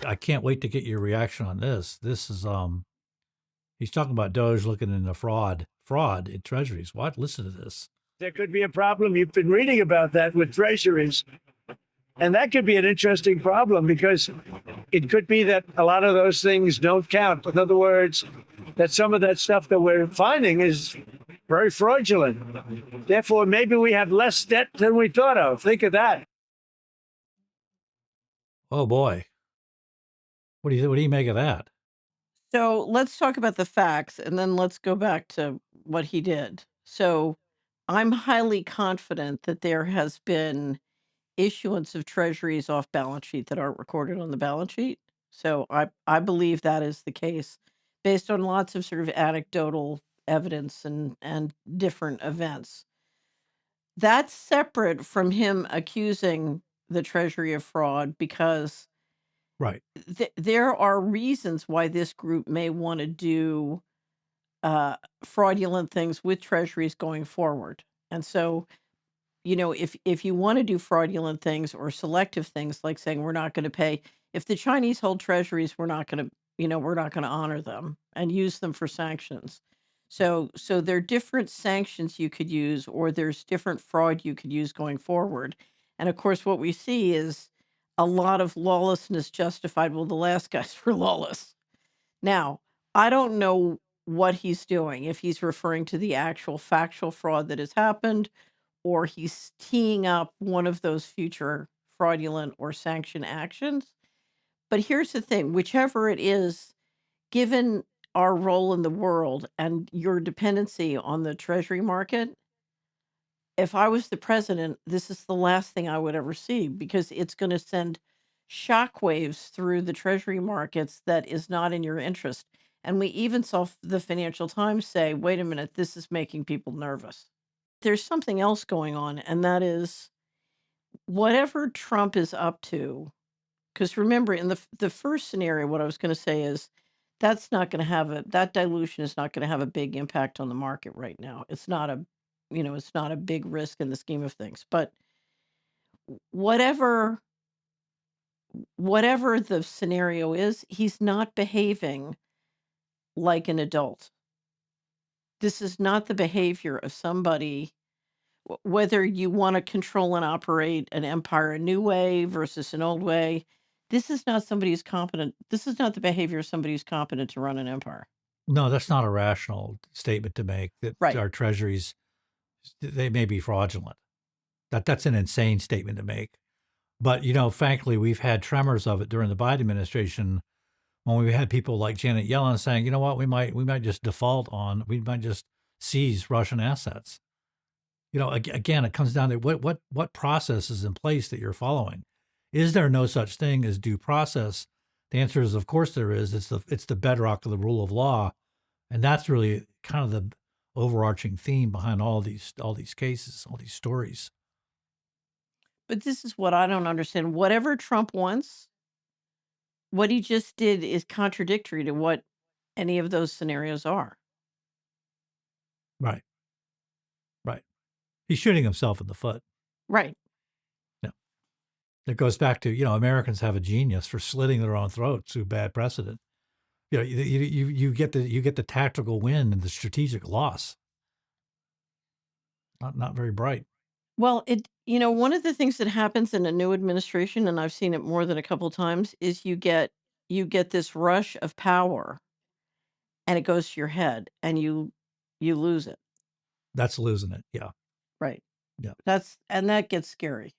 I can't wait to get your reaction on this. This is he's talking about Doge looking into fraud in treasuries. What? Listen to this. There could be a problem. You've been reading about that with treasuries. And that could be an interesting problem because it could be that a lot of those things don't count. In other words, that some of that stuff that we're finding is very fraudulent. Therefore, maybe we have less debt than we thought of. Think of that. Oh boy. What do you make of that? So let's talk about the facts and then let's go back to what he did. So I'm highly confident that there has been issuance of treasuries off balance sheet that aren't recorded on the balance sheet. So I believe that is the case based on lots of sort of anecdotal evidence and different events. That's separate from him accusing the Treasury of fraud because Right. there are reasons why this group may want to do fraudulent things with treasuries going forward. And so, if you want to do fraudulent things or selective things like saying we're not going to pay, if the Chinese hold treasuries, we're not going to honor them and use them for sanctions. So there are different sanctions you could use, or there's different fraud you could use going forward. And of course, what we see is a lot of lawlessness justified. Well, the last guys were lawless. Now, I don't know what he's doing, if he's referring to the actual factual fraud that has happened, or he's teeing up one of those future fraudulent or sanction actions. But here's the thing, whichever it is, given our role in the world and your dependency on the treasury market, if I was the president, this is the last thing I would ever see because it's going to send shockwaves through the treasury markets that is not in your interest. And we even saw the Financial Times say, wait a minute, this is making people nervous. There's something else going on, and that is whatever Trump is up to. Because remember, in the first scenario, what I was going to say is that's not going to have that dilution is not going to have a big impact on the market right now. It's not it's not a big risk in the scheme of things. But whatever whatever the scenario is, he's not behaving like an adult. This is not the behavior of somebody, whether you want to control and operate an empire a new way versus an old way. This is not somebody who's competent. This is not the behavior of somebody who's competent to run an empire. No, that's not a rational statement to make that Right. our treasuries they may be fraudulent. That's an insane statement to make. But frankly, we've had tremors of it during the Biden administration when we had people like Janet Yellen saying, you know what, we might just we might just seize Russian assets. Again, it comes down to what process is in place that you're following. Is there no such thing as due process? The answer is, of course, there is. It's the bedrock of the rule of law, and that's really kind of the overarching theme behind all these cases, all these stories. But this is what I don't understand. Whatever Trump wants, what he just did is contradictory to what any of those scenarios are. Right, right. He's shooting himself in the foot. Right. Yeah. It goes back to, Americans have a genius for slitting their own throats through bad precedent. You get the tactical win and the strategic loss. Not very bright. Well, one of the things that happens in a new administration, and I've seen it more than a couple times, is you get this rush of power and it goes to your head and you lose it. That's losing it. Yeah. Right. Yeah. That gets scary.